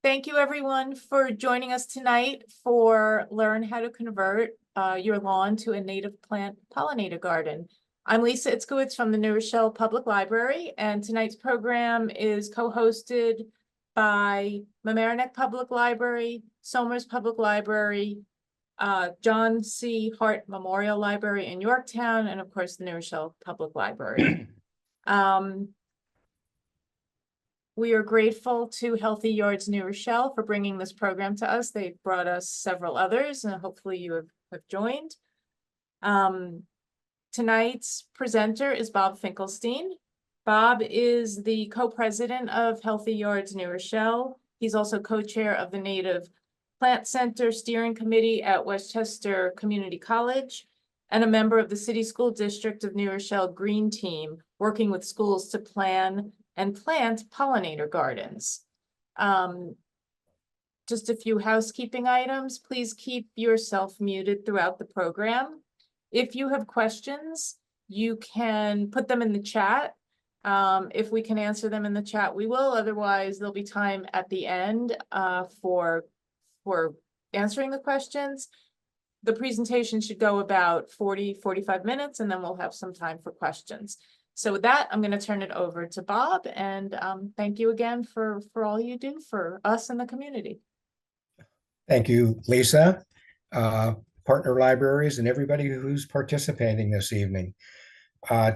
Thank you, everyone, for joining us tonight for Learn How to Convert Your Lawn to a Native Plant Pollinator Garden. I'm Lisa Itzkowitz from the New Rochelle Public Library, and tonight's program is co-hosted by Mamaroneck Public Library, Somers Public Library, John C. Hart Memorial Library in Yorktown, and of course, the New Rochelle Public Library. We are grateful to Healthy Yards New Rochelle for bringing this program to us. They brought us several others, and hopefully you have joined. Tonight's presenter is Bob Finkelstein. Bob is the co-president of Healthy Yards New Rochelle. He's also co-chair of the Native Plant Center Steering Committee at Westchester Community College and a member of the City School District of New Rochelle Green Team, working with schools to plan and plant pollinator gardens. Just a few housekeeping items. Please keep yourself muted throughout the program. If you have questions, you can put them in the chat. If we can answer them in the chat, we will. Otherwise, there'll be time at the end for answering the questions. The presentation should go about 45 minutes, and then we'll have some time for questions. So with that, I'm going to turn it over to Bob, and thank you again for all you do for us and the community. Thank you, Lisa, partner libraries, and everybody who's participating this evening.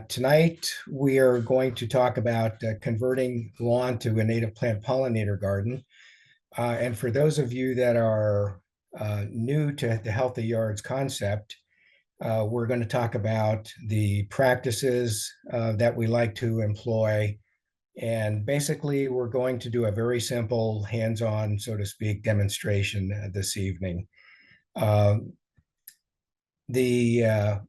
Tonight, we are going to talk about converting lawn to a native plant pollinator garden. And for those of you that are new to the Healthy Yards concept, we're going to talk about the practices that we like to employ. And basically, we're going to do a very simple hands-on, so to speak, demonstration this evening. The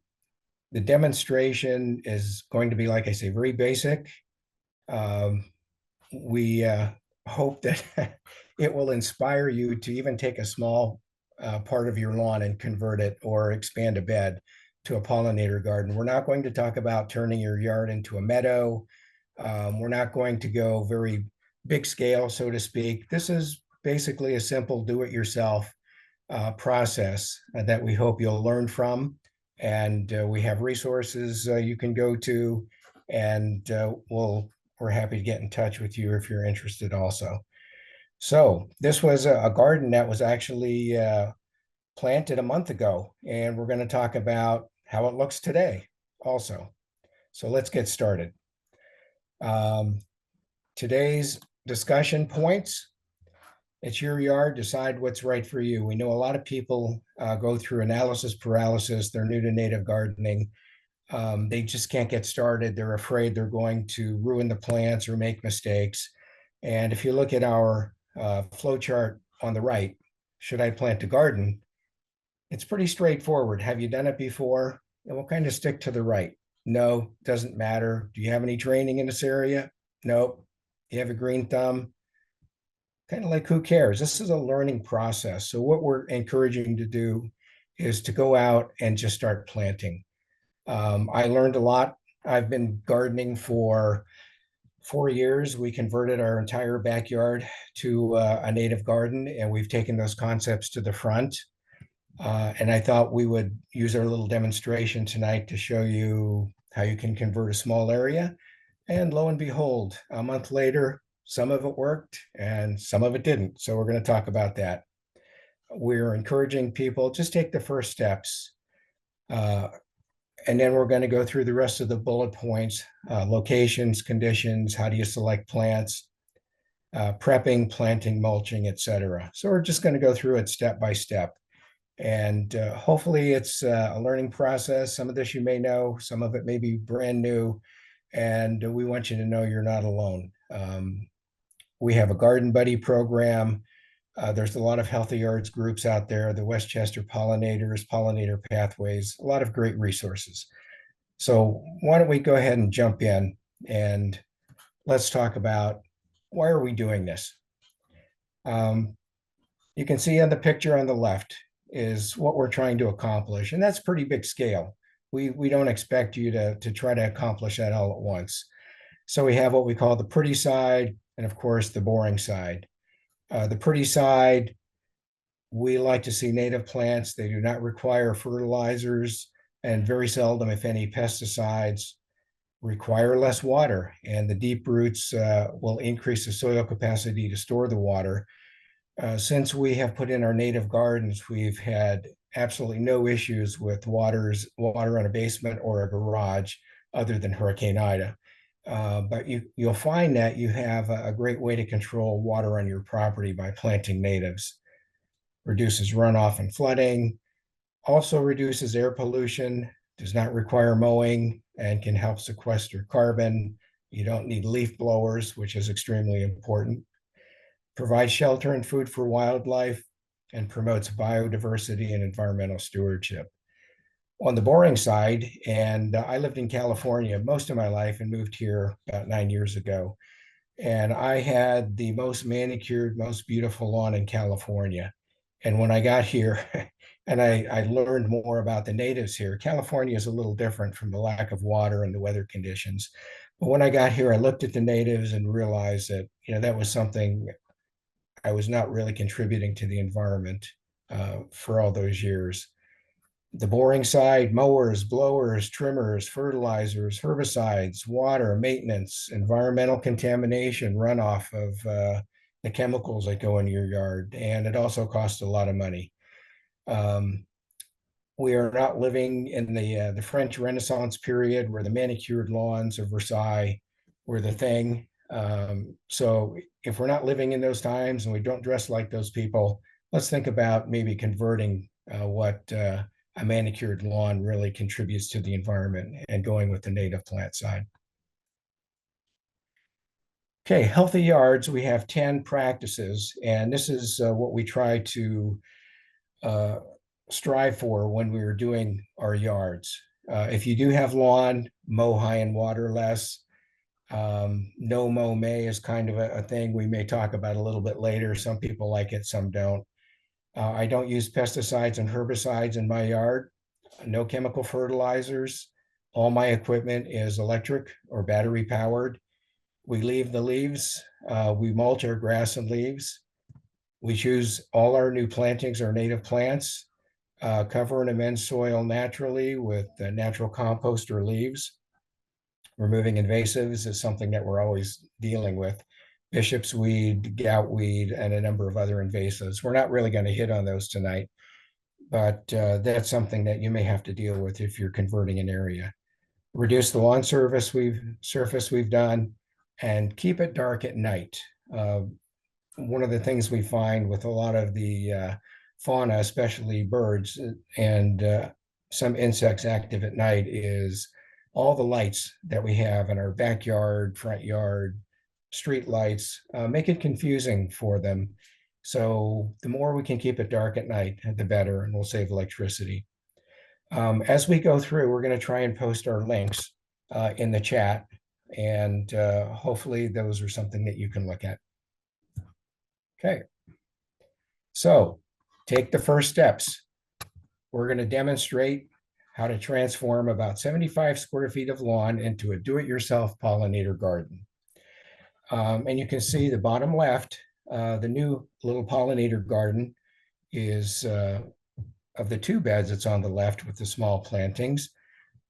demonstration is going to be, like I say, very basic. We hope that it will inspire you to even take a small part of your lawn and convert it or expand a bed to a pollinator garden. We're not going to talk about turning your yard into a meadow. We're not going to go very big scale, so to speak. This is basically a simple do-it-yourself process that we hope you'll learn from. And we have resources you can go to, and we're happy to get in touch with you if you're interested also. So this was a garden that was actually planted a month ago, and we're going to talk about how it looks today also. So let's get started. Today's discussion points: it's your yard, decide what's right for you. We know a lot of people go through analysis paralysis. They're new to native gardening. They just can't get started. They're afraid they're going to ruin the plants or make mistakes. And if you look at our flow chart on the right, should I plant a garden? It's pretty straightforward. Have you done it before? And we'll kind of stick to the right. No, doesn't matter. Do you have any training in this area? Nope. You have a green thumb? Kind of like, who cares? This is a learning process. So what we're encouraging you to do is to go out and just start planting. I learned a lot. I've been gardening for 4 years. We converted our entire backyard to a native garden, and we've taken those concepts to the front. And I thought we would use our little demonstration tonight to show you how you can convert a small area. And lo and behold, a month later, some of it worked and some of it didn't. So we're going to talk about that. We're encouraging people, just take the first steps. And then we're going to go through the rest of the bullet points: locations, conditions, how do you select plants, prepping, planting, mulching, etc. So we're just going to go through it step by step. And hopefully it's a learning process. Some of this you may know, some of it may be brand new, and we want you to know you're not alone. We have a Garden Buddy program. There's a lot of Healthy Yards groups out there, the Westchester Pollinators, Pollinator Pathways, a lot of great resources. So why don't we go ahead and jump in, and let's talk about, why are we doing this? You can see on the picture on the left is what we're trying to accomplish, and that's pretty big scale. We don't expect you to try to accomplish that all at once. So we have what we call the pretty side, and of course the boring side. The pretty side, we like to see native plants. They do not require fertilizers and very seldom, if any, pesticides, require less water, and the deep roots will increase the soil capacity to store the water. Since we have put in our native gardens, we've had absolutely no issues with water in a basement or a garage other than Hurricane Ida. But you'll find that you have a great way to control water on your property by planting natives. Reduces runoff and flooding, also reduces air pollution, does not require mowing, and can help sequester carbon. You don't need leaf blowers, which is extremely important. Provides shelter and food for wildlife, and promotes biodiversity and environmental stewardship. On the boring side, and I lived in California most of my life and moved here about 9 years ago. And I had the most manicured, most beautiful lawn in California. And when I got here, and I learned more about the natives here, California is a little different from the lack of water and the weather conditions. But when I got here, I looked at the natives and realized that, that was something I was not really contributing to the environment for all those years. The boring side, mowers, blowers, trimmers, fertilizers, herbicides, water, maintenance, environmental contamination, runoff of the chemicals that go into your yard. And it also costs a lot of money. We are not living in the French Renaissance period where the manicured lawns of Versailles were the thing. So if we're not living in those times and we don't dress like those people, let's think about maybe converting what a manicured lawn really contributes to the environment and going with the native plant side. Okay, Healthy Yards, we have 10 practices, and this is what we try to strive for when we are doing our yards. If you do have lawn, mow high and water less. No mow May is kind of a thing we may talk about a little bit later. Some people like it, some don't. I don't use pesticides and herbicides in my yard. No chemical fertilizers. All my equipment is electric or battery powered. We leave the leaves. We mulch our grass and leaves. We choose all our new plantings, our native plants, cover and amend soil naturally with natural compost or leaves. Removing invasives is something that we're always dealing with. Bishop's weed, gout weed, and a number of other invasives. We're not really going to hit on those tonight, but that's something that you may have to deal with if you're converting an area. Reduce the lawn surface we've done, and keep it dark at night. One of the things we find with a lot of the fauna, especially birds and some insects active at night, is all the lights that we have in our backyard, front yard, street lights, make it confusing for them. So the more we can keep it dark at night, the better, and we'll save electricity. As we go through, we're going to try and post our links in the chat, and hopefully those are something that you can look at. Okay. So take the first steps. We're going to demonstrate how to transform about 75 square feet of lawn into a do-it-yourself pollinator garden. And you can see the bottom left, the new little pollinator garden is of the two beds, it's on the left with the small plantings.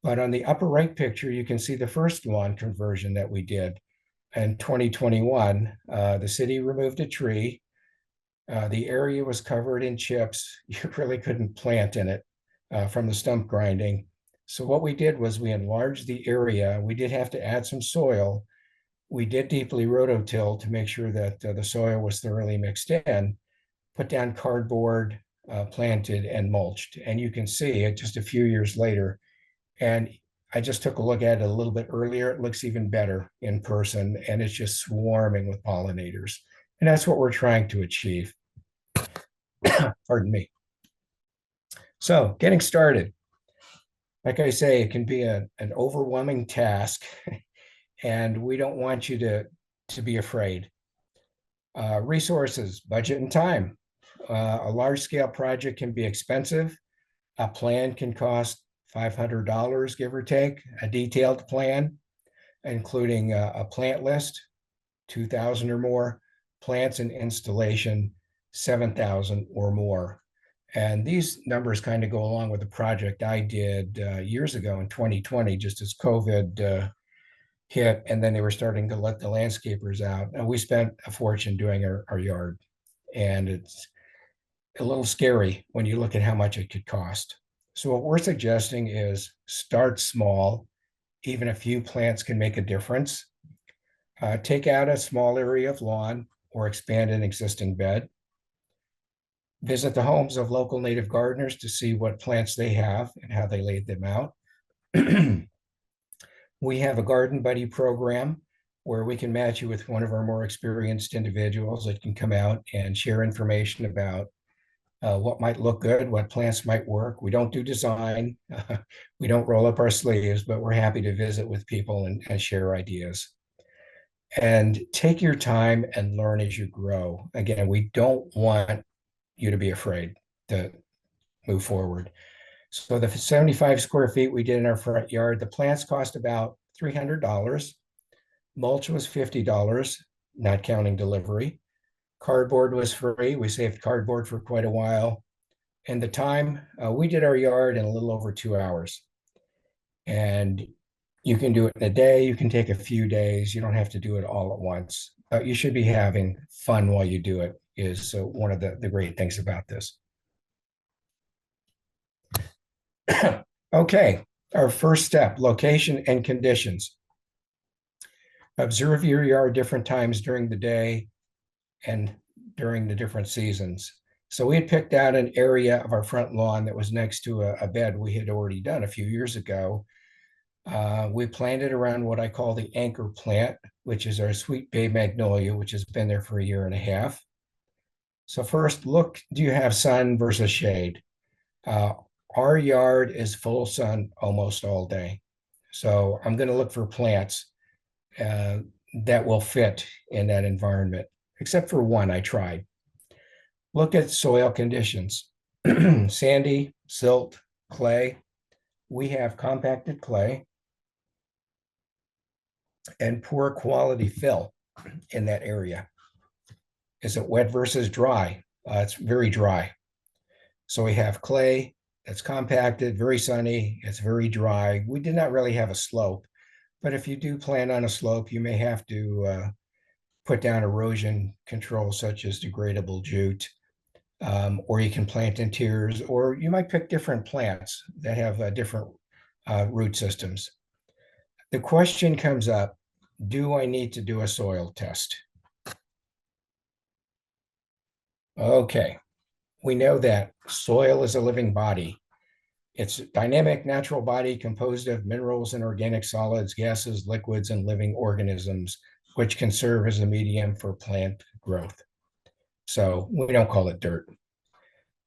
But on the upper right picture, you can see the first lawn conversion that we did in 2021. The city removed a tree. The area was covered in chips. You really couldn't plant in it from the stump grinding. So what we did was we enlarged the area. We did have to add some soil. We did deeply rototill to make sure that the soil was thoroughly mixed in, put down cardboard, planted and mulched. And you can see it just a few years later. And I just took a look at it a little bit earlier. It looks even better in person, and it's just swarming with pollinators. And that's what we're trying to achieve. Pardon me. So getting started. Like I say, it can be an overwhelming task, and we don't want you to be afraid. Resources, budget, and time. A large-scale project can be expensive. A plan can cost $500, give or take, a detailed plan, including a plant list, 2,000 or more, plants and installation, 7,000 or more. And these numbers kind of go along with the project I did years ago in 2020, just as COVID hit, and then they were starting to let the landscapers out. And we spent a fortune doing our yard. And it's a little scary when you look at how much it could cost. So what we're suggesting is start small. Even a few plants can make a difference. Take out a small area of lawn or expand an existing bed. Visit the homes of local native gardeners to see what plants they have and how they laid them out. We have a garden buddy program where we can match you with one of our more experienced individuals that can come out and share information about what might look good, what plants might work. We don't do design. We don't roll up our sleeves, but we're happy to visit with people and share ideas. And take your time and learn as you grow. Again, we don't want you to be afraid to move forward. So the 75 square feet we did in our front yard, the plants cost about $300. Mulch was $50, not counting delivery. Cardboard was free. We saved cardboard for quite a while. And the time, we did our yard in a little over 2 hours. And you can do it in a day. You can take a few days. You don't have to do it all at once. You should be having fun while you do it is one of the great things about this. Okay, our first step, location and conditions. Observe your yard different times during the day and during the different seasons. So we had picked out an area of our front lawn that was next to a bed we had already done a few years ago. We planted around what I call the anchor plant, which is our sweet bay magnolia, which has been there for a year and a half. So first, look, do you have sun versus shade? Our yard is full sun almost all day. So I'm going to look for plants that will fit in that environment, except for one I tried. Look at soil conditions. Sandy, silt, clay. We have compacted clay and poor quality fill in that area. Is it wet versus dry? It's very dry. So we have clay that's compacted, very sunny, it's very dry. We did not really have a slope, but if you do plan on a slope, you may have to put down erosion control such as degradable jute, or you can plant in tiers, or you might pick different plants that have different root systems. The question comes up, do I need to do a soil test? Okay, we know that soil is a living body. It's a dynamic natural body composed of minerals and organic solids, gases, liquids, and living organisms, which can serve as a medium for plant growth. So we don't call it dirt.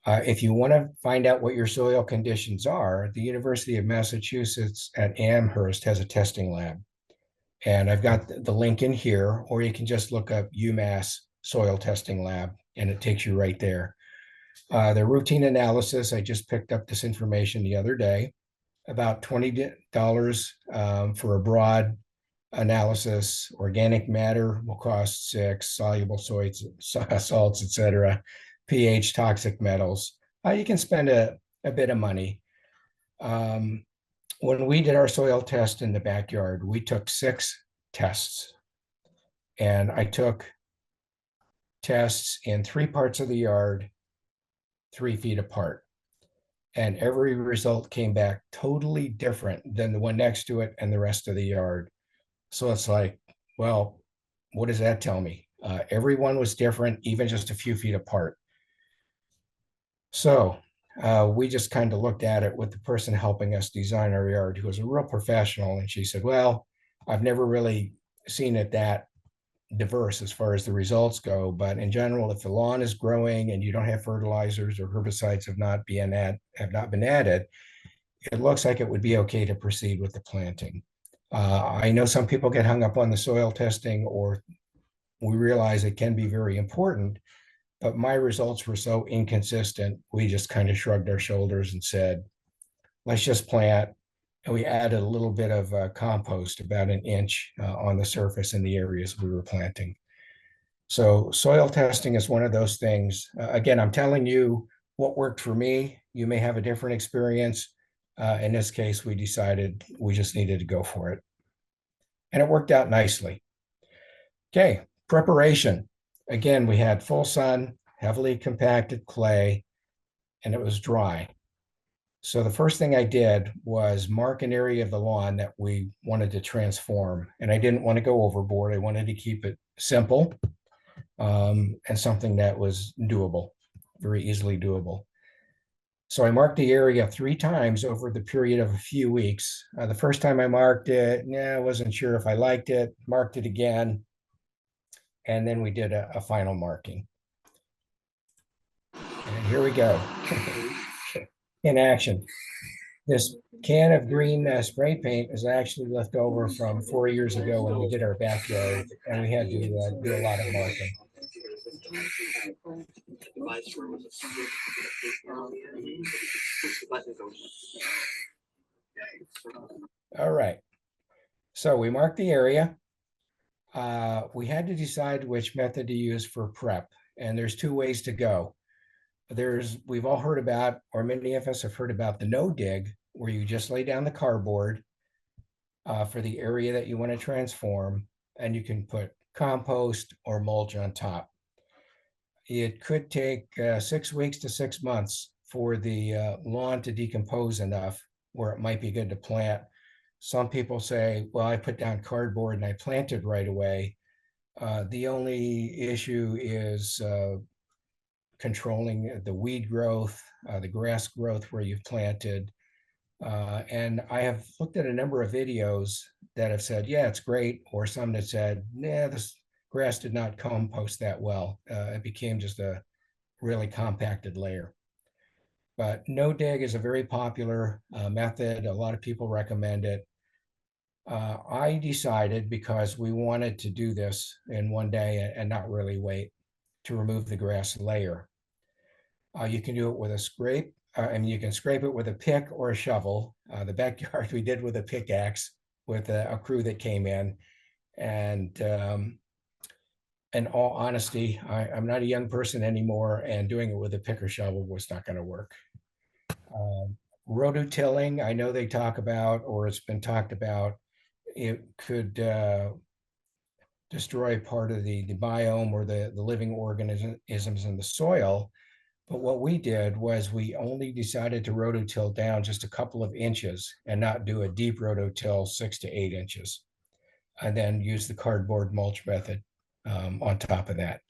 If you want to find out what your soil conditions are, the University of Massachusetts at Amherst has a testing lab. And I've got the link in here, or you can just look up UMass Soil Testing Lab, and it takes you right there. The routine analysis, I just picked up this information the other day, about $20 for a broad analysis. Organic matter will cost $6, soluble salts, etc., pH, toxic metals. You can spend a bit of money. When we did our soil test in the backyard, we took 6 tests. And I took tests in 3 parts of the yard, 3 feet apart. And every result came back totally different than the one next to it and the rest of the yard. So it's like, well, what does that tell me? Everyone was different, even just a few feet apart. So we just kind of looked at it with the person helping us design our yard, who was a real professional. And she said, well, I've never really seen it that diverse as far as the results go. But in general, if the lawn is growing and you don't have fertilizers or herbicides have not been added, it looks like it would be okay to proceed with the planting. I know some people get hung up on the soil testing, or we realize it can be very important, but my results were so inconsistent, we just kind of shrugged our shoulders and said, let's just plant. And we added a little bit of compost, about an inch on the surface in the areas we were planting. So soil testing is one of those things. Again, I'm telling you what worked for me. You may have a different experience. In this case, we decided we just needed to go for it. And it worked out nicely. Okay, preparation. Again, we had full sun, heavily compacted clay, and it was dry. So the first thing I did was mark an area of the lawn that we wanted to transform. And I didn't want to go overboard. I wanted to keep it simple, and something that was doable, very easily doable. So I marked the area 3 times over the period of a few weeks. The first time I marked it, I wasn't sure if I liked it, marked it again, and then we did a final marking. And here we go in action. This can of green spray paint is actually left over from 4 years ago when we did our backyard, and we had to do a lot of marking. All right. So we marked the area. We had to decide which method to use for prep, and there's 2 ways to go. We've all heard about, or many of us have heard about, the no dig, where you just lay down the cardboard for the area that you want to transform, and you can put compost or mulch on top. It could take 6 weeks to 6 months for the lawn to decompose enough where it might be good to plant. Some people say, well, I put down cardboard and I planted right away. The only issue is controlling the weed growth, the grass growth where you've planted. And I have looked at a number of videos that have said, yeah, it's great, or some that said, nah, this grass did not compost that well. It became just a really compacted layer. But no dig is a very popular method. A lot of people recommend it. I decided, because we wanted to do this in one day and not really wait, to remove the grass layer. You can do it with a scrape. You can scrape it with a pick or a shovel. The backyard we did with a pickaxe with a crew that came in. And in all honesty, I'm not a young person anymore, and doing it with a pick or shovel was not going to work. Rototilling, I know they talk about, or it's been talked about, it could destroy part of the biome or the living organisms in the soil. But what we did was we only decided to rototill down just a couple of inches and not do a deep rototill 6 to 8 inches, and then use the cardboard mulch method on top of that.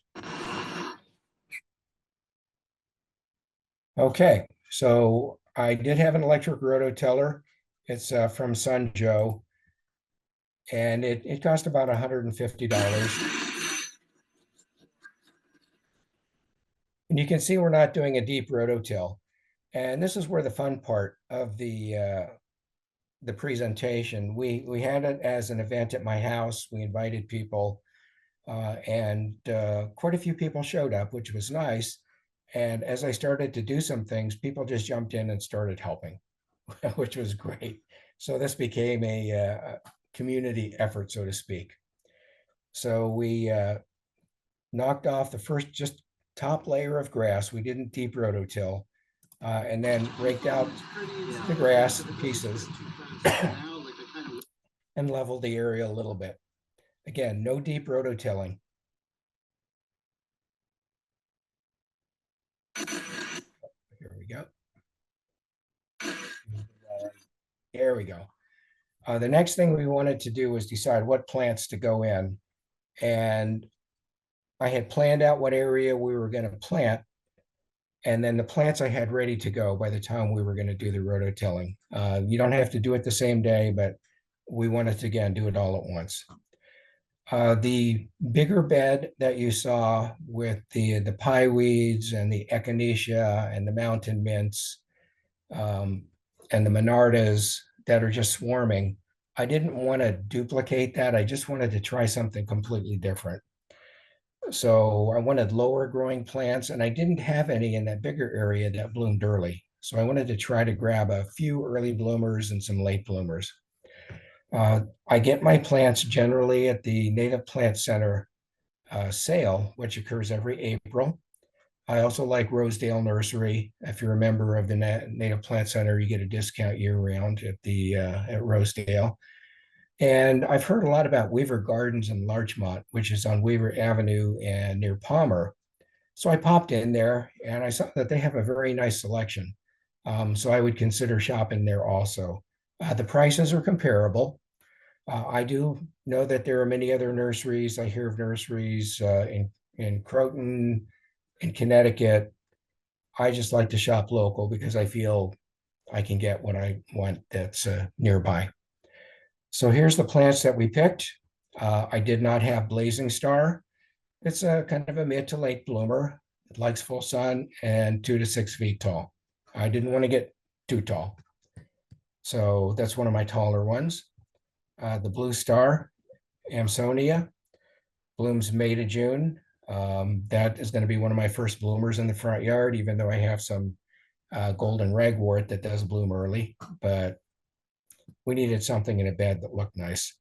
Okay, so I did have an electric rototiller. It's from Sun Joe, and it cost about $150. And you can see we're not doing a deep rototill. And this is where the fun part of the presentation. We had it as an event at my house. We invited people, and quite a few people showed up, which was nice. And as I started to do some things, people just jumped in and started helping, which was great. So this became a community effort, so to speak. So we knocked off the first just top layer of grass. We didn't deep rototill, and then raked out the grass pieces and leveled the area a little bit. Again, no deep rototilling. Here we go. There we go. The next thing we wanted to do was decide what plants to go in. And I had planned out what area we were going to plant, and then the plants I had ready to go by the time we were going to do the rototilling. You don't have to do it the same day, but we wanted to, again, do it all at once. The bigger bed that you saw with the pie weeds and the echinacea and the mountain mints and the monardas that are just swarming, I didn't want to duplicate that. I just wanted to try something completely different. So I wanted lower growing plants, and I didn't have any in that bigger area that bloomed early. So I wanted to try to grab a few early bloomers and some late bloomers. I get my plants generally at the Native Plant Center sale, which occurs every April. I also like Rosedale Nursery. If you're a member of the Native Plant Center, you get a discount year round at Rosedale. And I've heard a lot about Weaver Gardens in Larchmont, which is on Weaver Avenue and near Palmer. So I popped in there and I saw that they have a very nice selection. So I would consider shopping there also. The prices are comparable. I do know that there are many other nurseries. I hear of nurseries in Croton, in Connecticut. I just like to shop local because I feel I can get what I want that's nearby. So here's the plants that we picked. I did not have Blazing Star. It's a kind of a mid to late bloomer. It likes full sun and 2 to 6 feet tall. I didn't want to get too tall. So that's one of my taller ones. The Blue Star, Amsonia, blooms May to June. That is going to be one of my first bloomers in the front yard, even though I have some golden ragwort that does bloom early, but we needed something in a bed that looked nice.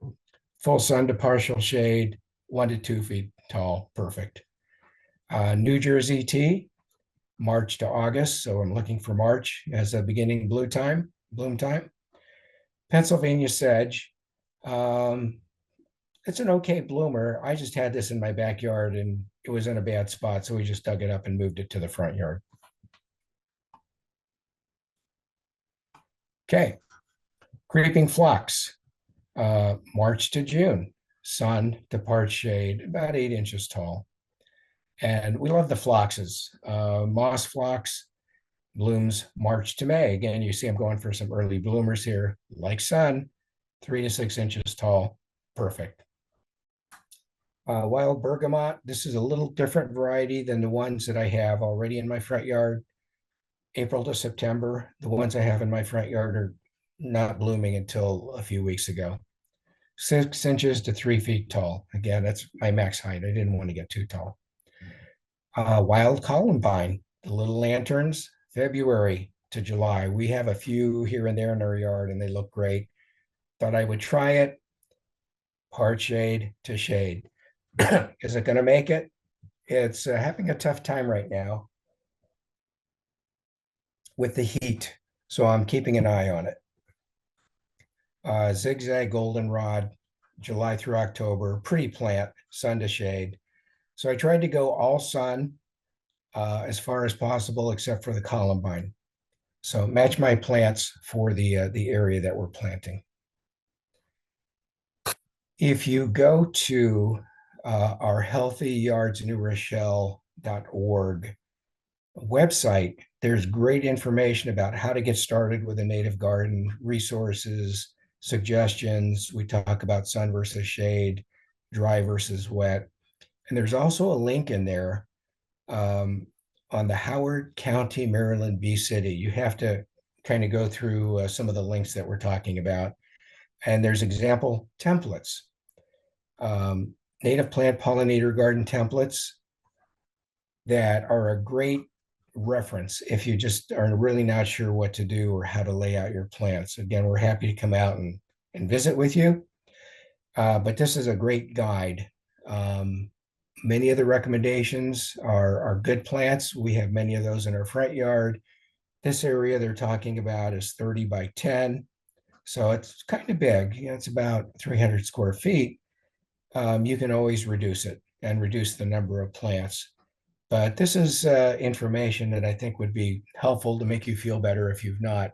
Full sun to partial shade, 1 to 2 feet tall, perfect. New Jersey tea, March to August, so I'm looking for March as a beginning bloom time. Pennsylvania sedge, it's an okay bloomer. I just had this in my backyard and it was in a bad spot, so we just dug it up and moved it to the front yard. Okay, creeping phlox, March to June, sun to part shade, about 8 inches tall. And we love the phloxes. Moss phlox blooms March to May. Again, you see I'm going for some early bloomers here, like sun, 3 to 6 inches tall, perfect. Wild bergamot, this is a little different variety than the ones that I have already in my front yard. April to September, the ones I have in my front yard are not blooming until a few weeks ago. 6 inches to 3 feet tall. Again, that's my max height. I didn't want to get too tall. Wild columbine, the little lanterns, February to July. We have a few here and there in our yard and they look great. Thought I would try it. Part shade to shade. Is it going to make it? It's having a tough time right now with the heat. So I'm keeping an eye on it. Zigzag goldenrod, July through October, pretty plant, sun to shade. So I tried to go all sun as far as possible, except for the columbine. So match my plants for the area that we're planting. If you go to our Healthy Yards New Rochelle.org website, there's great information about how to get started with a native garden, resources, suggestions. We talk about sun versus shade, dry versus wet. And there's also a link in there on the Howard County, Maryland, Bee City. You have to kind of go through some of the links that we're talking about. And there's example templates. Native plant pollinator garden templates that are a great reference if you just are really not sure what to do or how to lay out your plants. Again, we're happy to come out and visit with you. But this is a great guide. Many of the recommendations are good plants. We have many of those in our front yard. This area they're talking about is 30 by 10. So it's kind of big. It's about 300 square feet. You can always reduce it and reduce the number of plants. But this is information that I think would be helpful to make you feel better if you've not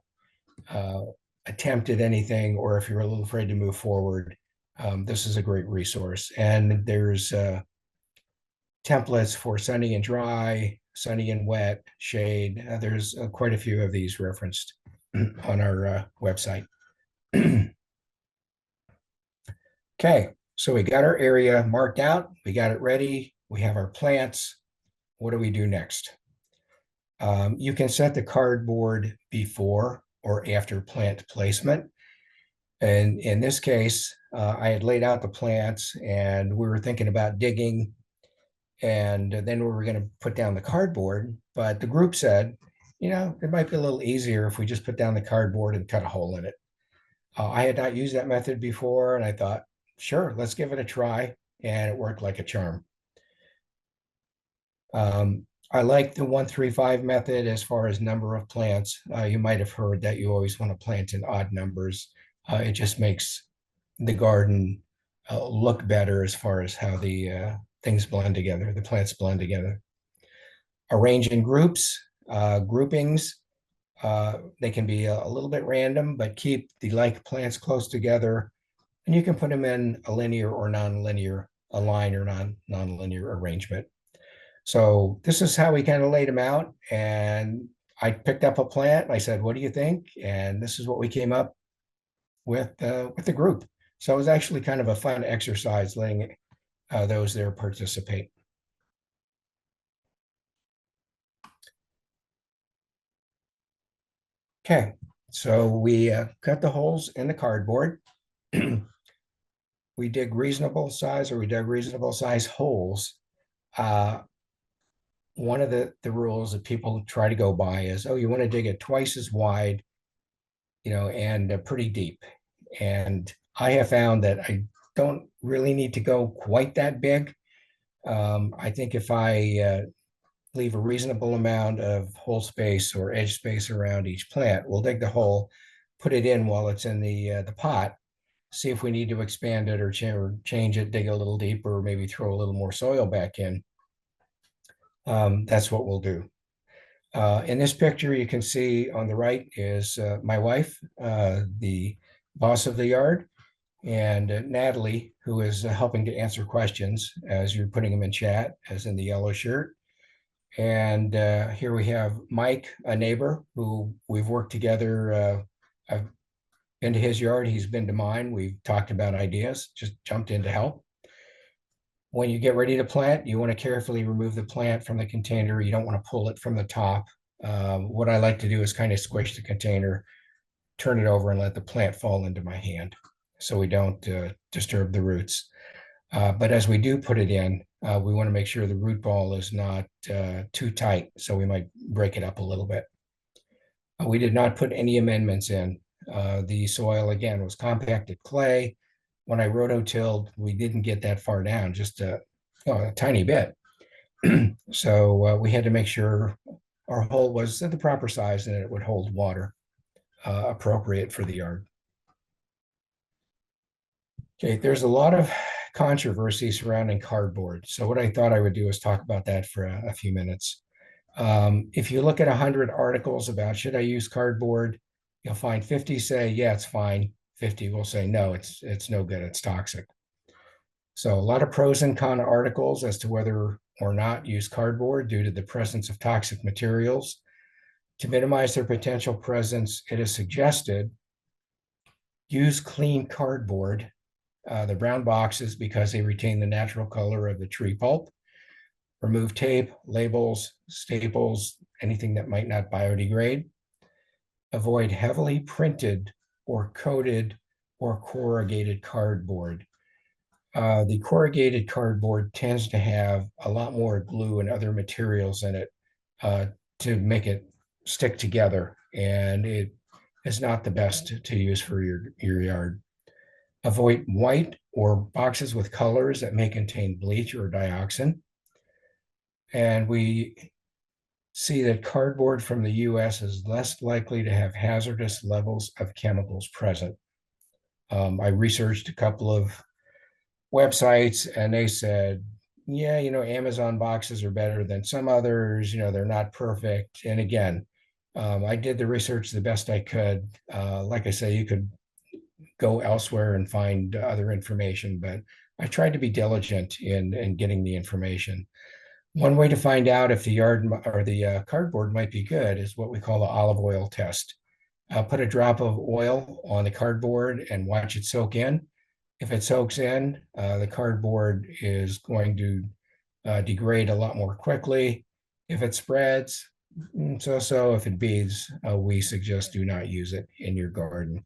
attempted anything or if you're a little afraid to move forward. This is a great resource. And there's templates for sunny and dry, sunny and wet, shade. There's quite a few of these referenced on our website. Okay, so we got our area marked out. We got it ready. We have our plants. What do we do next? You can set the cardboard before or after plant placement. And in this case, I had laid out the plants and we were thinking about digging and then we were going to put down the cardboard. But the group said, it might be a little easier if we just put down the cardboard and cut a hole in it. I had not used that method before and I thought, sure, let's give it a try. And it worked like a charm. I like the 1-3-5 method as far as number of plants. You might have heard that you always want to plant in odd numbers. It just makes the garden look better as far as how the things blend together, the plants blend together. Arrange in groups, groupings. They can be a little bit random, but keep the like plants close together. And you can put them in a linear or non-linear, a line or non-linear arrangement. So this is how we kind of laid them out. And I picked up a plant and I said, what do you think? And this is what we came up with the group. So it was actually kind of a fun exercise letting those there participate. Okay, so we cut the holes in the cardboard. We dug reasonable size holes. One of the rules that people try to go by is, oh, you want to dig it twice as wide, and pretty deep. And I have found that I don't really need to go quite that big. I think if I leave a reasonable amount of hole space or edge space around each plant, we'll dig the hole, put it in while it's in the pot, see if we need to expand it or change it, dig a little deeper, or maybe throw a little more soil back in. That's what we'll do. In this picture, you can see on the right is my wife, the boss of the yard, and Natalie, who is helping to answer questions as you're putting them in chat, as in the yellow shirt. And here we have Mike, a neighbor who we've worked together. I've been to his yard, he's been to mine. We've talked about ideas, just jumped in to help. When you get ready to plant, you want to carefully remove the plant from the container. You don't want to pull it from the top. What I like to do is kind of squish the container, turn it over, and let the plant fall into my hand so we don't disturb the roots. But as we do put it in, we want to make sure the root ball is not too tight, so we might break it up a little bit. We did not put any amendments in. The soil, again, was compacted clay. When I rototilled, we didn't get that far down, just a tiny bit. So we had to make sure our hole was the proper size and it would hold water appropriate for the yard. Okay, there's a lot of controversy surrounding cardboard. So what I thought I would do is talk about that for a few minutes. If you look at 100 articles about should I use cardboard, you'll find 50 say, yeah, it's fine. 50 will say, no, it's no good, it's toxic. So a lot of pros and con articles as to whether or not use cardboard due to the presence of toxic materials. To minimize their potential presence, it is suggested use clean cardboard, the brown boxes, because they retain the natural color of the tree pulp. Remove tape, labels, staples, anything that might not biodegrade. Avoid heavily printed or coated or corrugated cardboard. The corrugated cardboard tends to have a lot more glue and other materials in it to make it stick together, and it is not the best to use for your yard. Avoid white or boxes with colors that may contain bleach or dioxin. And we see that cardboard from the US is less likely to have hazardous levels of chemicals present. I researched a couple of websites and they said, yeah, Amazon boxes are better than some others, they're not perfect. And again, I did the research the best I could. Like I say, you could go elsewhere and find other information, but I tried to be diligent in getting the information. One way to find out if the yard or the cardboard might be good is what we call the olive oil test. Put a drop of oil on the cardboard and watch it soak in. If it soaks in, the cardboard is going to degrade a lot more quickly. If it spreads, so. If it beads, we suggest do not use it in your garden.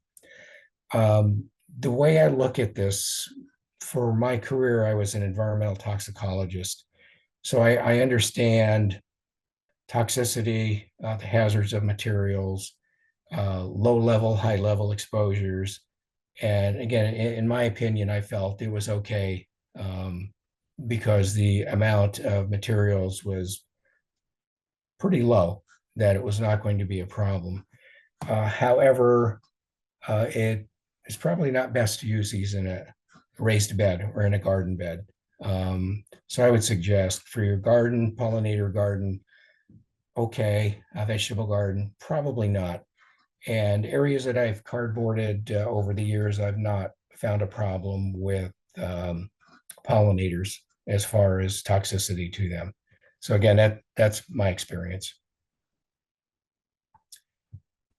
The way I look at this, for my career, I was an environmental toxicologist. So I understand toxicity, the hazards of materials, low level, high level exposures. And again, in my opinion, I felt it was okay because the amount of materials was pretty low, that it was not going to be a problem. However, it is probably not best to use these in a raised bed or in a garden bed. So I would suggest for your garden, pollinator garden, okay, a vegetable garden, probably not. And areas that I've cardboarded over the years, I've not found a problem with pollinators as far as toxicity to them. So again, that's my experience.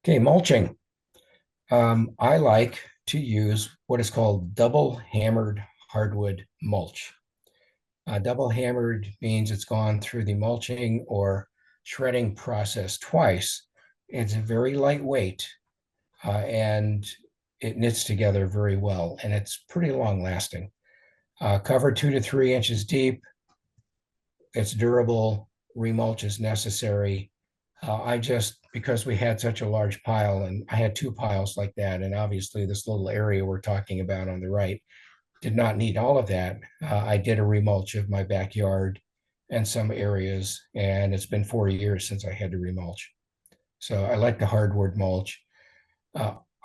Okay, mulching. I like to use what is called double hammered hardwood mulch. Double hammered means it's gone through the mulching or shredding process twice. It's very lightweight and it knits together very well, and it's pretty long lasting. Cover 2 to 3 inches deep. It's durable. Remulch is necessary. Because we had such a large pile, and I had 2 piles like that, and obviously this little area we're talking about on the right did not need all of that. I did a remulch of my backyard and some areas, and it's been 4 years since I had to remulch. So I like the hardwood mulch.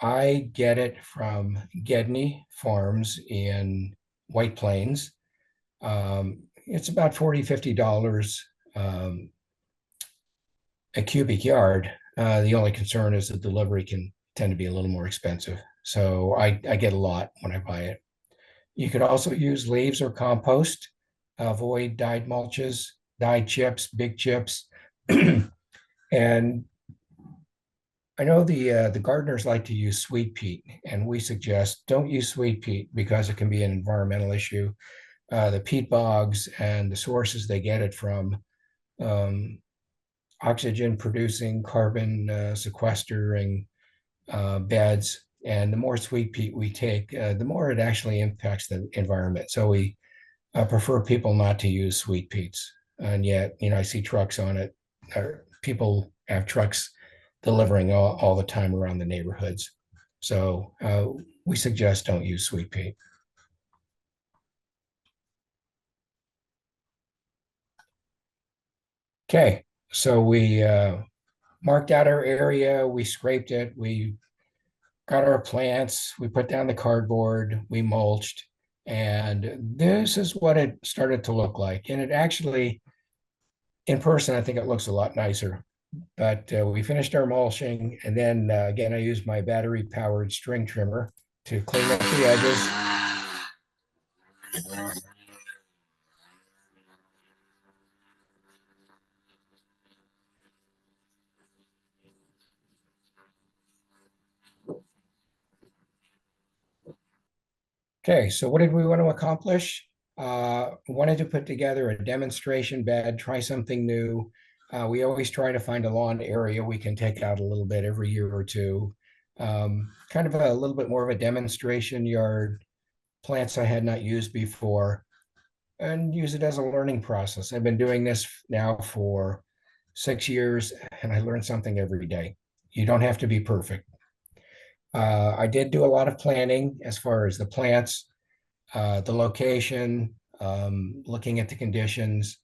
I get it from Gedney Farms in White Plains. It's about $40, $50 a cubic yard. The only concern is the delivery can tend to be a little more expensive. So I get a lot when I buy it. You could also use leaves or compost. Avoid dyed mulches, dyed chips, big chips. And I know the gardeners like to use sweet peat, and we suggest don't use sweet peat because it can be an environmental issue. The peat bogs and the sources they get it from, um, oxygen producing, carbon sequestering beds. And the more sweet peat we take, the more it actually impacts the environment. So we prefer people not to use sweet peats. And yet, I see trucks on it, or people have trucks delivering all the time around the neighborhoods. So we suggest don't use sweet peat. Okay, so we marked out our area, we scraped it, we got our plants, we put down the cardboard, we mulched, and this is what it started to look like. And it actually, in person, I think it looks a lot nicer. But we finished our mulching, and then again, I used my battery-powered string trimmer to clean up the edges. Okay, so what did we want to accomplish? Wanted to put together a demonstration bed, try something new. We always try to find a lawn area we can take out a little bit every year or two. Kind of a little bit more of a demonstration yard, plants I had not used before, and use it as a learning process. I've been doing this now for 6 years, and I learn something every day. You don't have to be perfect. I did do a lot of planning as far as the plants, the location, looking at the conditions.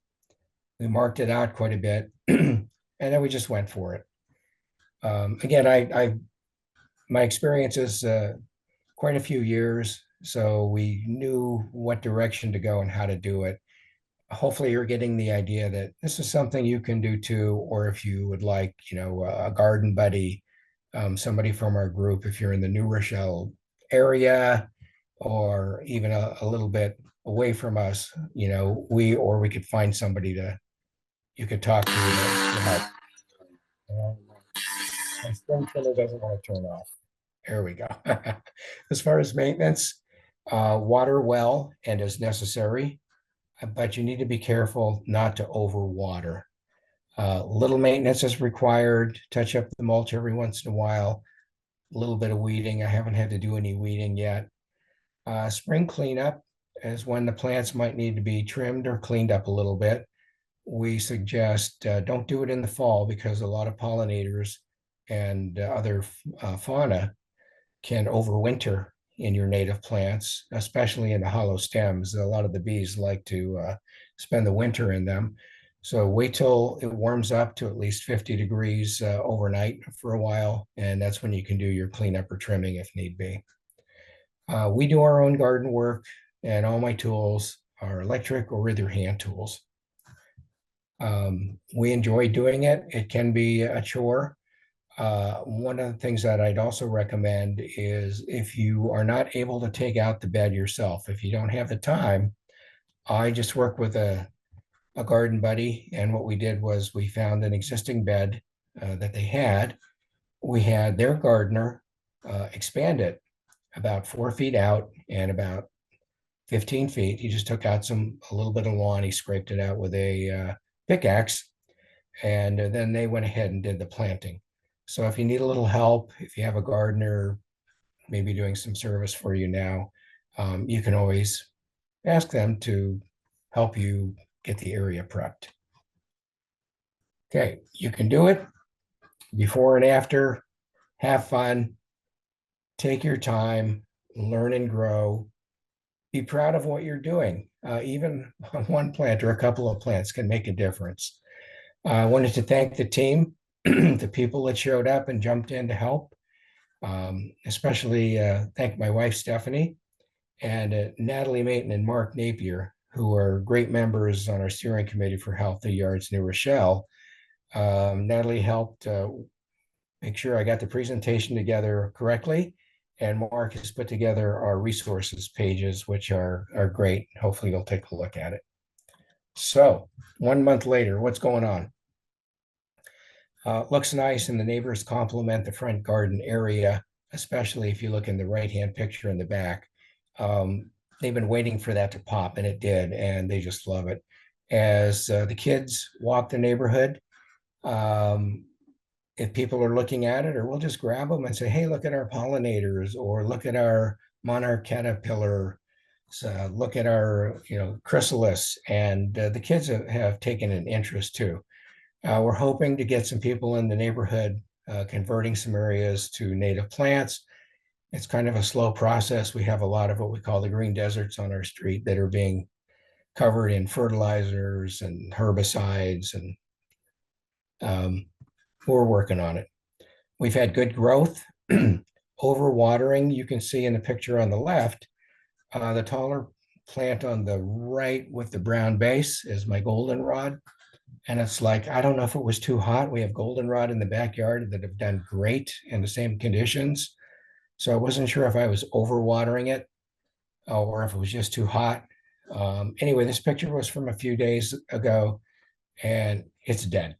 We marked it out quite a bit, and then we just went for it. Again, my experience is quite a few years, so we knew what direction to go and how to do it. Hopefully, you're getting the idea that this is something you can do too, or if you would like, a garden buddy, somebody from our group, if you're in the New Rochelle area, or even a little bit away from us, we could find somebody you could talk to help. My spring trimmer doesn't want to turn off. There we go. As far as maintenance, water well and as necessary, but you need to be careful not to overwater. Little maintenance is required. Touch up the mulch every once in a while. A little bit of weeding. I haven't had to do any weeding yet. Spring cleanup is when the plants might need to be trimmed or cleaned up a little bit. We suggest don't do it in the fall because a lot of pollinators and other fauna can overwinter in your native plants, especially in the hollow stems. A lot of the bees like to spend the winter in them. So wait till it warms up to at least 50 degrees overnight for a while, and that's when you can do your cleanup or trimming if need be. We do our own garden work, and all my tools are electric or either hand tools. We enjoy doing it. It can be a chore. One of the things that I'd also recommend is if you are not able to take out the bed yourself, if you don't have the time, I just work with a garden buddy. And what we did was we found an existing bed that they had. We had their gardener expand it about 4 feet out and about 15 feet. He just took out a little bit of lawn. He scraped it out with a pickaxe, and then they went ahead and did the planting. So if you need a little help, if you have a gardener maybe doing some service for you now, you can always ask them to help you get the area prepped. Okay, you can do it before and after. Have fun, take your time, learn and grow. Be proud of what you're doing. Even one plant or a couple of plants can make a difference. I wanted to thank the team, the people that showed up and jumped in to help, especially thank my wife, Stephanie, and Natalie Mayton and Mark Napier, who are great members on our steering committee for Healthy Yards New Rochelle. Natalie helped make sure I got the presentation together correctly, and Mark has put together our resources pages, which are great. Hopefully you'll take a look at it. So 1 month later, what's going on? Looks nice, and the neighbors compliment the front garden area, especially if you look in the right-hand picture in the back. They've been waiting for that to pop, and it did, and they just love it. As the kids walk the neighborhood, if people are looking at it, or we'll just grab them and say, hey, look at our pollinators, or look at our monarch caterpillar, look at our chrysalis, and the kids have taken an interest too. We're hoping to get some people in the neighborhood converting some areas to native plants. It's kind of a slow process. We have a lot of what we call the green deserts on our street that are being covered in fertilizers and herbicides, and we're working on it. We've had good growth. Overwatering, you can see in the picture on the left, the taller plant on the right with the brown base is my goldenrod. And it's like, I don't know if it was too hot. We have goldenrod in the backyard that have done great in the same conditions. So I wasn't sure if I was overwatering it or if it was just too hot. Anyway, this picture was from a few days ago, and it's dead.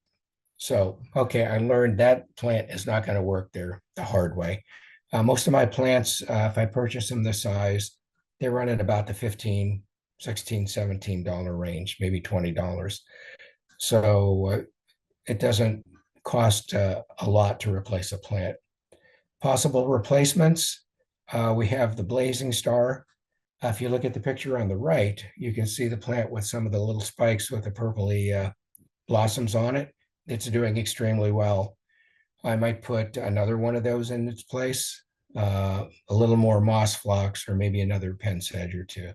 So, okay, I learned that plant is not going to work there the hard way. Most of my plants, if I purchase them this size, they run at about the $15, $16, $17 range, maybe $20. So it doesn't cost a lot to replace a plant. Possible replacements, we have the blazing star. If you look at the picture on the right, you can see the plant with some of the little spikes with the purpley blossoms on it. It's doing extremely well. I might put another one of those in its place, a little more moss phlox, or maybe another pen sedge or two.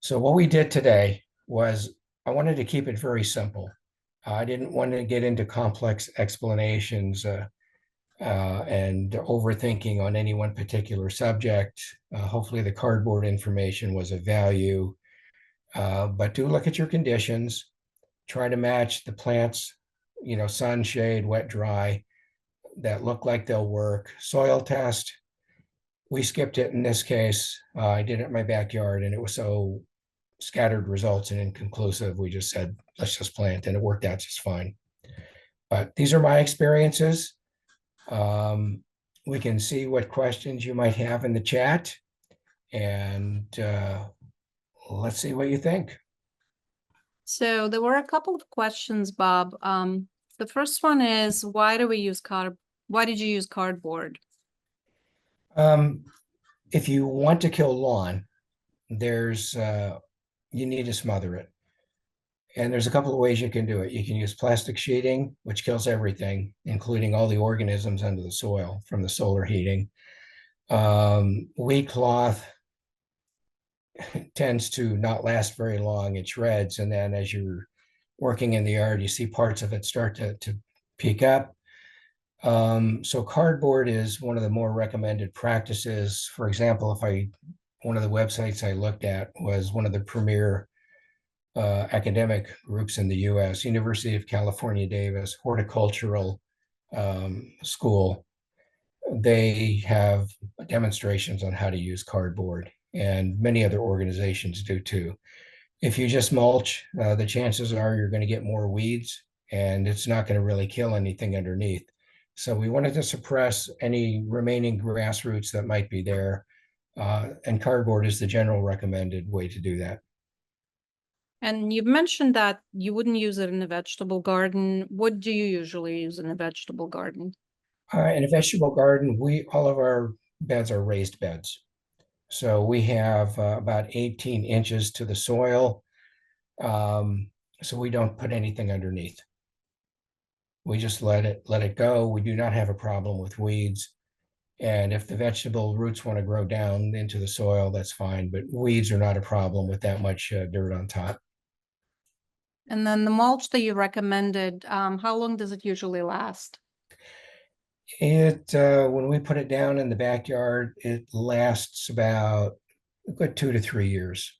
So what we did today was I wanted to keep it very simple. I didn't want to get into complex explanations and overthinking on any one particular subject. Hopefully the cardboard information was of value, but do look at your conditions. Try to match the plants, sun, shade, wet, dry, that look like they'll work. Soil test, we skipped it in this case. I did it in my backyard, and it was so scattered results and inconclusive. We just said, let's just plant, and it worked out just fine. But these are my experiences. We can see what questions you might have in the chat, and let's see what you think. So there were a couple of questions, Bob. The first one is, why did you use cardboard? If you want to kill lawn, you need to smother it. And there's a couple of ways you can do it. You can use plastic sheeting, which kills everything, including all the organisms under the soil from the solar heating. Weed cloth tends to not last very long. It shreds, and then as you're working in the yard, you see parts of it start to peak up. So cardboard is one of the more recommended practices. For example, one of the websites I looked at was one of the premier academic groups in the US, University of California, Davis, Horticultural School. They have demonstrations on how to use cardboard, and many other organizations do too. If you just mulch, the chances are you're going to get more weeds, and it's not going to really kill anything underneath. So we wanted to suppress any remaining grass roots that might be there. And cardboard is the general recommended way to do that. And you've mentioned that you wouldn't use it in a vegetable garden. What do you usually use in a vegetable garden? In a vegetable garden, all of our beds are raised beds. So we have about 18 inches to the soil. So we don't put anything underneath. We just let it go. We do not have a problem with weeds. And if the vegetable roots want to grow down into the soil, that's fine. But weeds are not a problem with that much dirt on top. And then the mulch that you recommended, how long does it usually last? When we put it down in the backyard, it lasts about a good 2 to 3 years.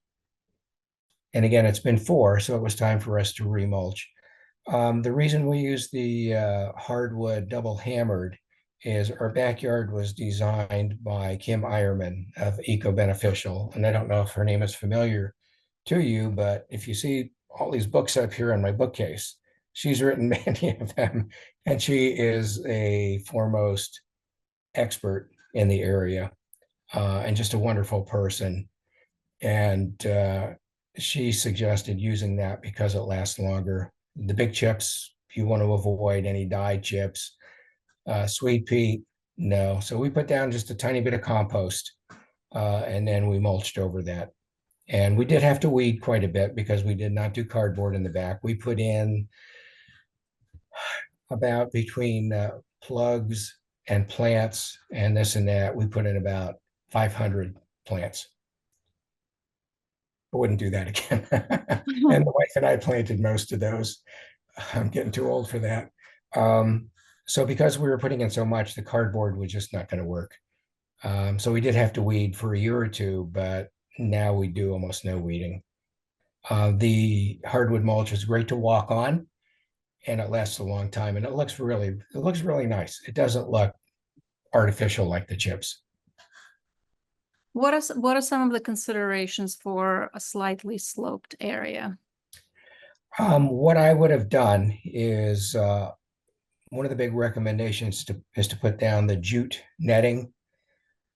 And again, it's been 4, so it was time for us to remulch. The reason we use the hardwood double hammered is our backyard was designed by Kim Eierman of Eco Beneficial. And I don't know if her name is familiar to you, but if you see all these books up here on my bookcase, she's written many of them, and she is a foremost expert in the area, and just a wonderful person. And she suggested using that because it lasts longer. The big chips, you want to avoid any dyed chips. Sweet peat, no. So we put down just a tiny bit of compost, and then we mulched over that. And we did have to weed quite a bit because we did not do cardboard in the back. We put in about between plugs and plants and this and that, we put in about 500 plants. I wouldn't do that again. And the wife and I planted most of those. I'm getting too old for that. So because we were putting in so much, the cardboard was just not going to work. So we did have to weed for a year or two, but now we do almost no weeding. The hardwood mulch is great to walk on, and it lasts a long time, and it looks really nice. It doesn't look artificial like the chips. What are some of the considerations for a slightly sloped area? What I would have done is one of the big recommendations is to put down the jute netting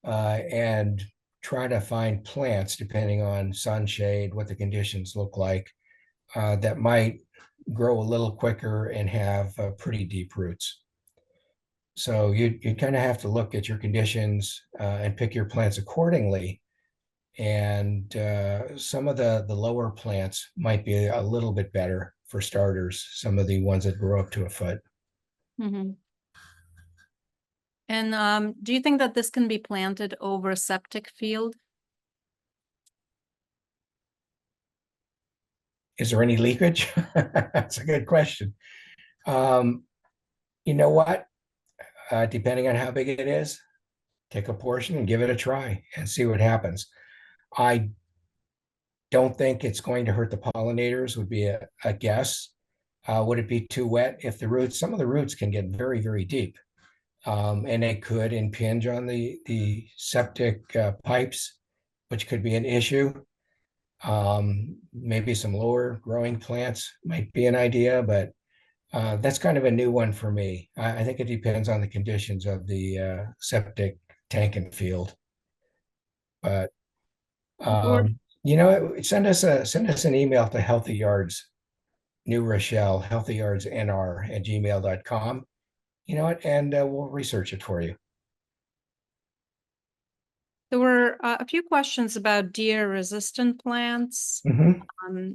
and try to find plants, depending on sunshade, what the conditions look like, that might grow a little quicker and have pretty deep roots. So you kind of have to look at your conditions and pick your plants accordingly. And some of the lower plants might be a little bit better for starters, some of the ones that grow up to a foot. Mm-hmm. And do you think that this can be planted over a septic field? Is there any leakage? That's a good question. You know what? Depending on how big it is, take a portion and give it a try and see what happens. I don't think it's going to hurt the pollinators, would be a guess. Would it be too wet? If some of the roots can get very, very deep, and it could impinge on the septic pipes, which could be an issue. Maybe some lower growing plants might be an idea, but that's kind of a new one for me. I think it depends on the conditions of the septic tank and field. But send us an email to Healthy Yards New Rochelle, healthyyardsnr@gmail.com. And we'll research it for you. There were a few questions about deer-resistant plants. Mm-hmm.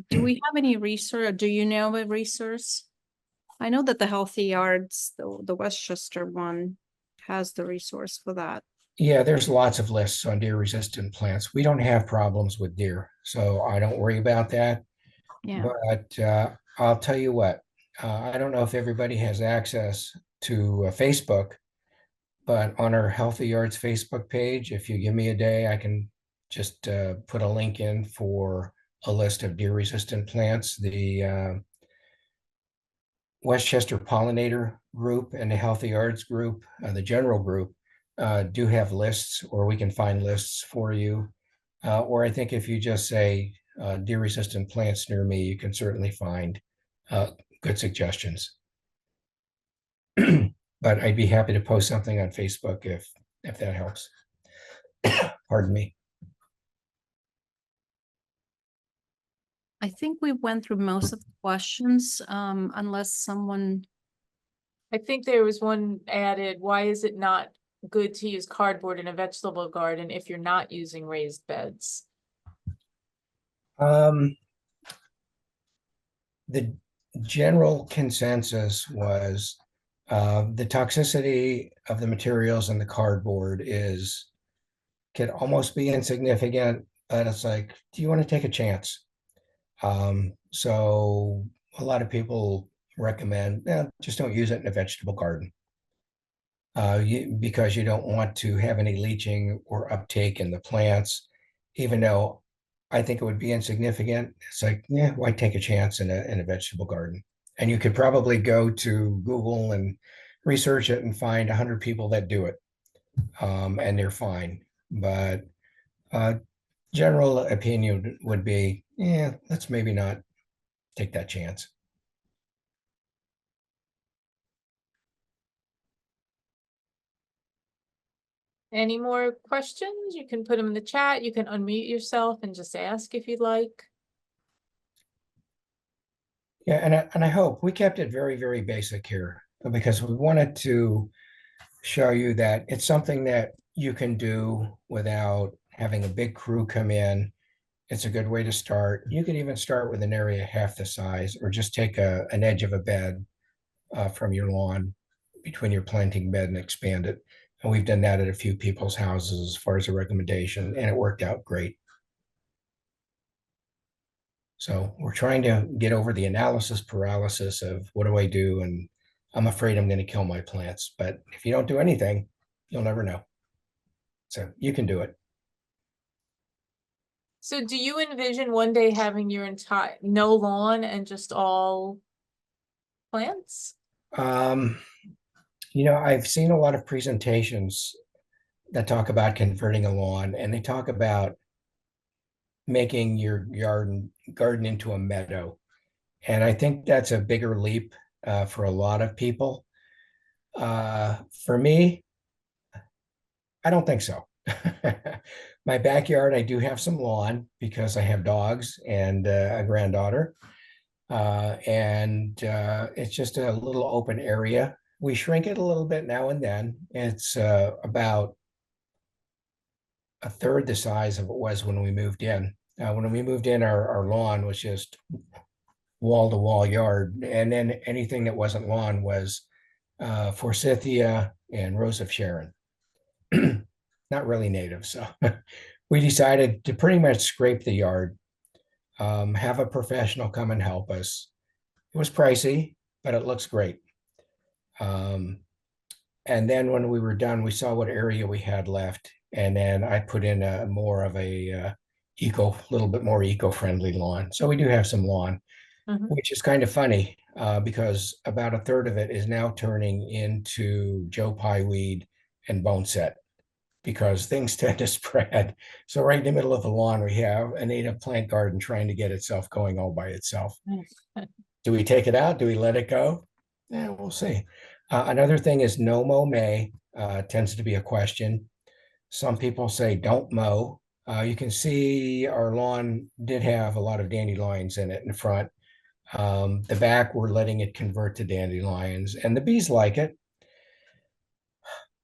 Do we have any resource? Do you know of a resource? I know that the Healthy Yards, the Westchester one, has the resource for that. Yeah, there's lots of lists on deer resistant plants. We don't have problems with deer, so I don't worry about that. Yeah. But I'll tell you what, I don't know if everybody has access to Facebook, but on our Healthy Yards Facebook page, if you give me a day, I can just put a link in for a list of deer resistant plants. The Westchester Pollinator group and the Healthy Yards group, the general group, do have lists, or we can find lists for you. Or I think if you just say deer resistant plants near me, you can certainly find good suggestions. But I'd be happy to post something on Facebook if that helps. Pardon me. I think we went through most of the questions, unless someone, I think there was one added, why is it not good to use cardboard in a vegetable garden if you're not using raised beds? The general consensus was the toxicity of the materials in the cardboard can almost be insignificant, but it's like, do you want to take a chance? So a lot of people recommend, just don't use it in a vegetable garden. Because you don't want to have any leaching or uptake in the plants, even though I think it would be insignificant. It's like, yeah, why take a chance in a vegetable garden? And you could probably go to Google and research it and find 100 people that do it, and they're fine. But uh, general opinion would be, yeah, let's maybe not take that chance. Any more questions? You can put them in the chat. You can unmute yourself and just ask if you'd like. Yeah, and I hope we kept it very, very basic here because we wanted to show you that it's something that you can do without having a big crew come in. It's a good way to start. You could even start with an area half the size, or just take an edge of a bed from your lawn between your planting bed and expand it. And we've done that at a few people's houses as far as a recommendation, and it worked out great. So we're trying to get over the analysis paralysis of what do I do? And I'm afraid I'm going to kill my plants. But if you don't do anything, you'll never know. So you can do it. So do you envision one day having your entire, no lawn and just all plants? Um, I've seen a lot of presentations that talk about converting a lawn, and they talk about making your garden into a meadow. And I think that's a bigger leap for a lot of people. For me, I don't think so. My backyard, I do have some lawn because I have dogs and a granddaughter. And it's just a little open area. We shrink it a little bit now and then. It's about a third the size of it was when we moved in. When we moved in, our lawn was just wall to wall yard. And then anything that wasn't lawn was forsythia and rose of Sharon. Not really native. So we decided to pretty much scrape the yard, have a professional come and help us. It was pricey, but it looks great. And then when we were done, we saw what area we had left. And then I put in a more of a little bit more eco-friendly lawn. So we do have some lawn, which is kind of funny because about a third of it is now turning into Joe Pye weed and boneset because things tend to spread. So right in the middle of the lawn, we have a native plant garden trying to get itself going all by itself. Do we take it out? Do we let it go? Yeah, we'll see. Another thing is no mow May tends to be a question. Some people say don't mow. You can see our lawn did have a lot of dandelions in it in front. The back, we're letting it convert to dandelions, and the bees like it.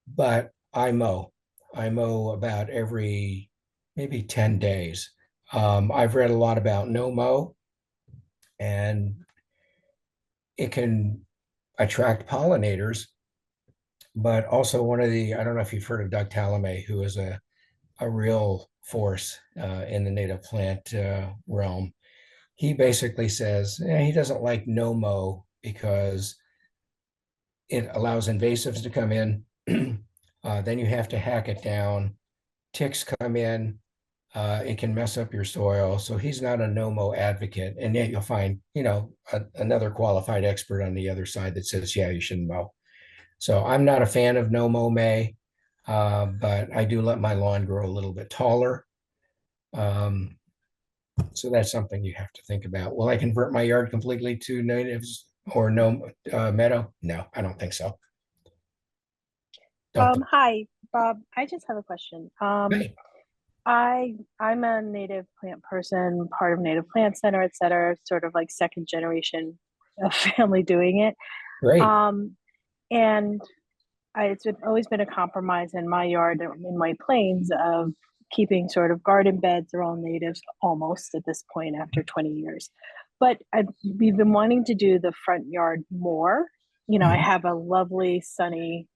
But I mow. I mow about every maybe 10 days. I've read a lot about no mow, and it can attract pollinators, but also one of the, I don't know if you've heard of Doug Talamay, who is a real force in the native plant realm. He basically says he doesn't like no mow because it allows invasives to come in. Then you have to hack it down. Ticks come in. It can mess up your soil. So he's not a no-mow advocate. And yet you'll find, another qualified expert on the other side that says, yeah, you shouldn't mow. So I'm not a fan of no-mow May, but I do let my lawn grow a little bit taller. So that's something you have to think about. Will I convert my yard completely to natives or no meadow? No, I don't think so. Don't Hi, Bob. I just have a question. Hey, I'm a native plant person, part of Native Plant Center, et cetera, sort of like second generation of family doing it. great. And always been a compromise in my yard, in my plains, of keeping sort of garden beds. They're all natives almost at this point after 20 years. But we've been wanting to do the front yard more. I have a lovely sunny,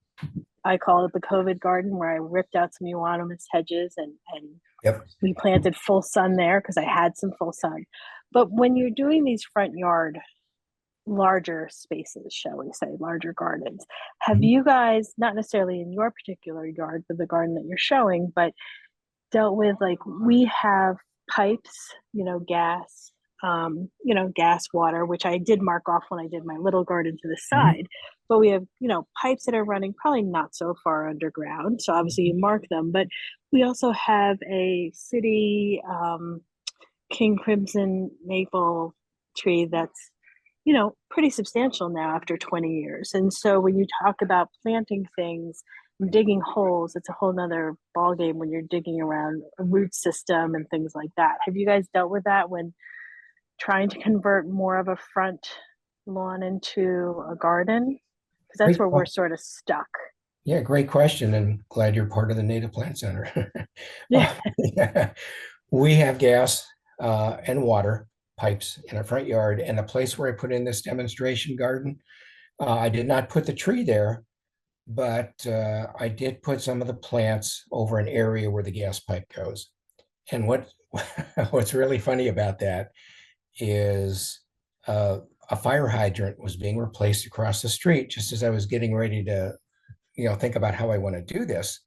I call it the COVID garden, where I ripped out some euonymus hedges and Yep. we planted full sun there because I had some full sun. But when you're doing these front yard larger spaces, shall we say, larger gardens, have you guys, not necessarily in your particular yard, but the garden that you're showing, but dealt with, like, we have pipes, gas, gas, water, which I did mark off when I did my little garden to the side. But we have, pipes that are running probably not so far underground. So obviously you mark them, but we also have a city King Crimson maple tree that's, pretty substantial now after 20 years. And so when you talk about planting things, digging holes, it's a whole nother ballgame when you're digging around a root system and things like that. Have you guys dealt with that when trying to convert more of a front lawn into a garden? Because that's where we're sort of stuck. Yeah, great question, and glad you're part of the Native Plant Center. Yeah. We have gas and water pipes in our front yard, and the place where I put in this demonstration garden, I did not put the tree there, but I did put some of the plants over an area where the gas pipe goes. And what's really funny about that is a fire hydrant was being replaced across the street just as I was getting ready to, think about how I want to do this.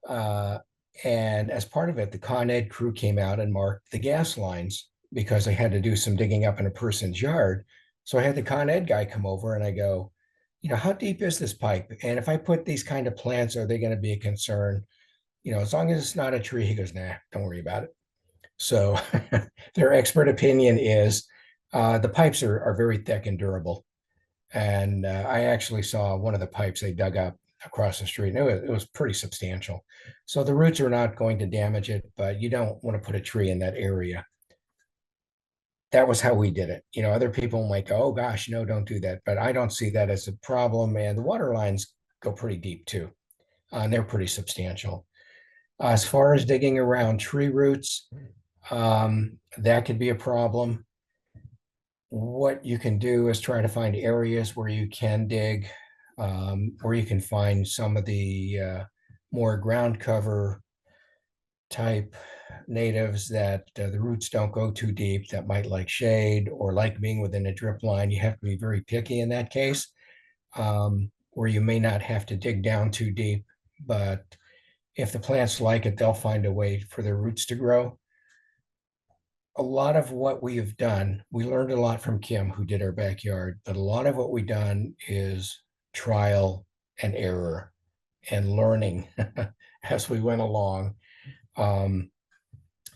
And as part of it, the Con Ed crew came out and marked the gas lines because I had to do some digging up in a person's yard. So I had the Con Ed guy come over and I go, how deep is this pipe? And if I put these kind of plants, are they going to be a concern? As long as it's not a tree, he goes, nah, don't worry about it. So their expert opinion is the pipes are very thick and durable. And I actually saw one of the pipes they dug up across the street, and it was pretty substantial. So the roots are not going to damage it, but you don't want to put a tree in that area. That was how we did it. Other people might go, oh gosh, no, don't do that. But I don't see that as a problem. And the water lines go pretty deep too. And they're pretty substantial. As far as digging around tree roots, that could be a problem. What you can do is try to find areas where you can dig, where you can find some of the more ground cover type natives that the roots don't go too deep, that might like shade or like being within a drip line. You have to be very picky in that case, where you may not have to dig down too deep, but if the plants like it, they'll find a way for their roots to grow. A lot of what we have done, we learned a lot from Kim, who did our backyard, but a lot of what we've done is trial and error and learning as we went along.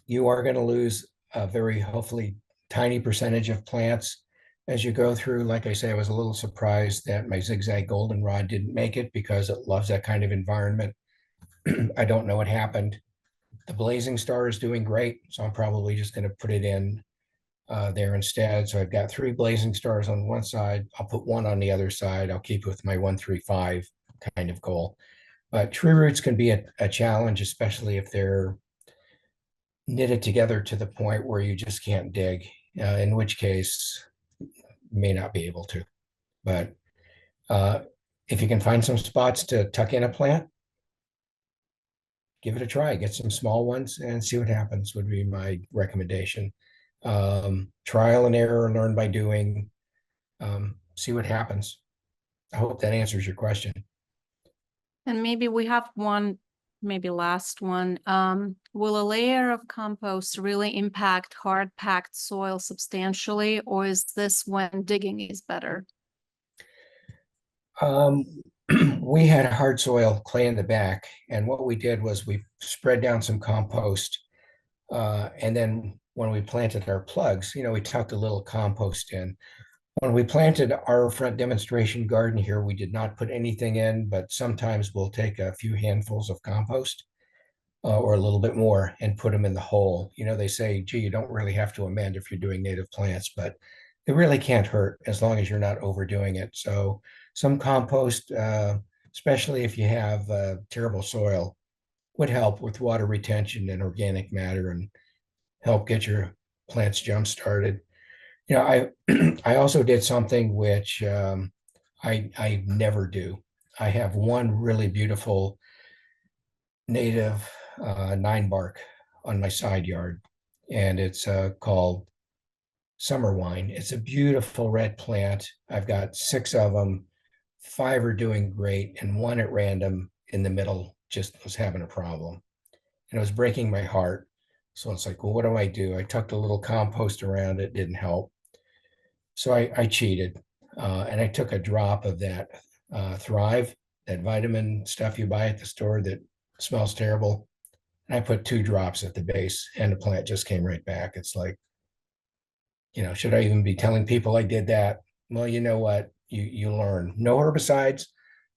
You are going to lose a very, hopefully, tiny percentage of plants as you go through. Like I say, I was a little surprised that my zigzag goldenrod didn't make it because it loves that kind of environment. I don't know what happened. The blazing star is doing great, so I'm probably just going to put it in there instead. So I've got 3 blazing stars on one side. I'll put 1 on the other side. I'll keep with my 1-3-5 kind of goal. But tree roots can be a challenge, especially if they're knitted together to the point where you just can't dig, in which case you may not be able to. But if you can find some spots to tuck in a plant, give it a try. Get some small ones and see what happens would be my recommendation. Trial and error, learn by doing, see what happens. I hope that answers your question. And maybe we have one, maybe last one. Will a layer of compost really impact hard packed soil substantially, or is this when digging is better? We had hard soil clay in the back, and what we did was we spread down some compost. And then when we planted our plugs, we tucked a little compost in. When we planted our front demonstration garden here, we did not put anything in, but sometimes we'll take a few handfuls of compost or a little bit more and put them in the hole. They say, gee, you don't really have to amend if you're doing native plants, but it really can't hurt as long as you're not overdoing it. So some compost, especially if you have terrible soil, would help with water retention and organic matter and help get your plants jump started. I I also did something which I never do. I have one really beautiful native 9-bark on my side yard, and it's called Summer Wine. It's a beautiful red plant. I've got 6 of them. 5 are doing great, and one at random in the middle just was having a problem, and it was breaking my heart. So it's like, well, what do? I tucked a little compost around it, didn't help. So I cheated, and I took a drop of that Thrive, that vitamin stuff you buy at the store that smells terrible. And I put 2 drops at the base, and the plant just came right back. It's like, should I even be telling people I did that? Well, you know what? You learn. No herbicides,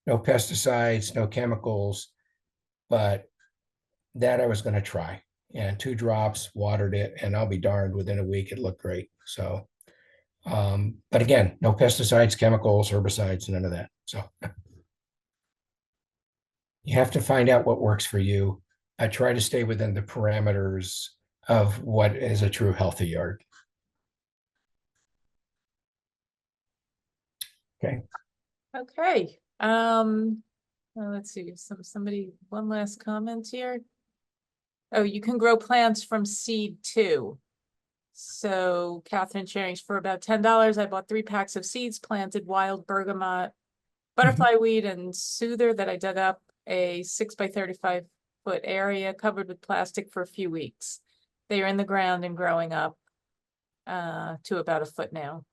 no pesticides, no chemicals, but that I was going to try. And 2 drops, watered it, and I'll be darned, within a week it looked great. So but again, no pesticides, chemicals, herbicides, none of that. So you have to find out what works for you. I try to stay within the parameters of what is a true healthy yard. Okay. Okay, well, let's see, one last comment here. Oh, you can grow plants from seed too. So Catherine sharing, for about $10, I bought 3 packs of seeds, planted wild bergamot, butterfly weed, and soother that I dug up a 6 by 35 foot area covered with plastic for a few weeks. They are in the ground and growing up to about 1 foot now.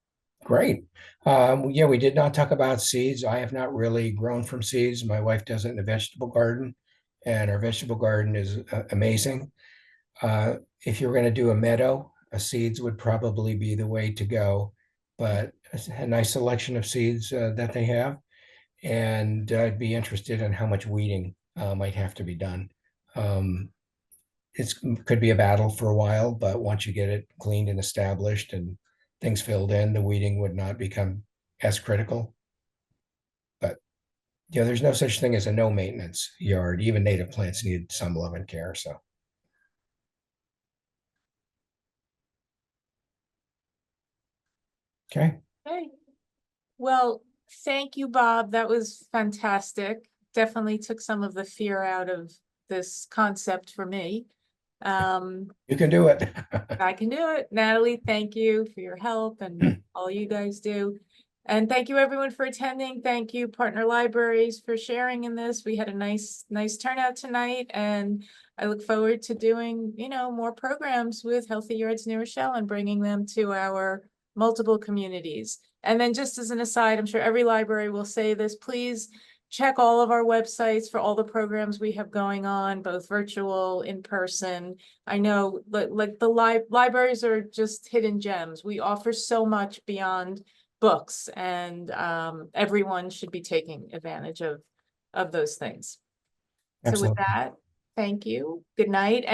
Great. Yeah, we did not talk about seeds. I have not really grown from seeds. My wife does it in a vegetable garden, and our vegetable garden is amazing. If you're going to do a meadow, seeds would probably be the way to go, but it's a nice selection of seeds that they have. And I'd be interested in how much weeding might have to be done. It could be a battle for a while, but once you get it cleaned and established and things filled in, the weeding would not become as critical. But there's no such thing as a no maintenance yard. Even native plants need some love and care. So. Okay. Okay. Well, thank you, Bob. That was fantastic. Definitely took some of the fear out of this concept for me. You can do it. I can do it. Natalie, thank you for your help and all you guys do. And thank you everyone for attending. Thank you, partner libraries, for sharing in this. We had a nice turnout tonight, and I look forward to doing, more programs with Healthy Yards New Rochelle and bringing them to our multiple communities. And then just as an aside, I'm sure every library will say this, please check all of our websites for all the programs we have going on, both virtual, in person. I know like the libraries are just hidden gems. We offer so much beyond books, and everyone should be taking advantage of those things. So with Excellent. that, thank you. Good night.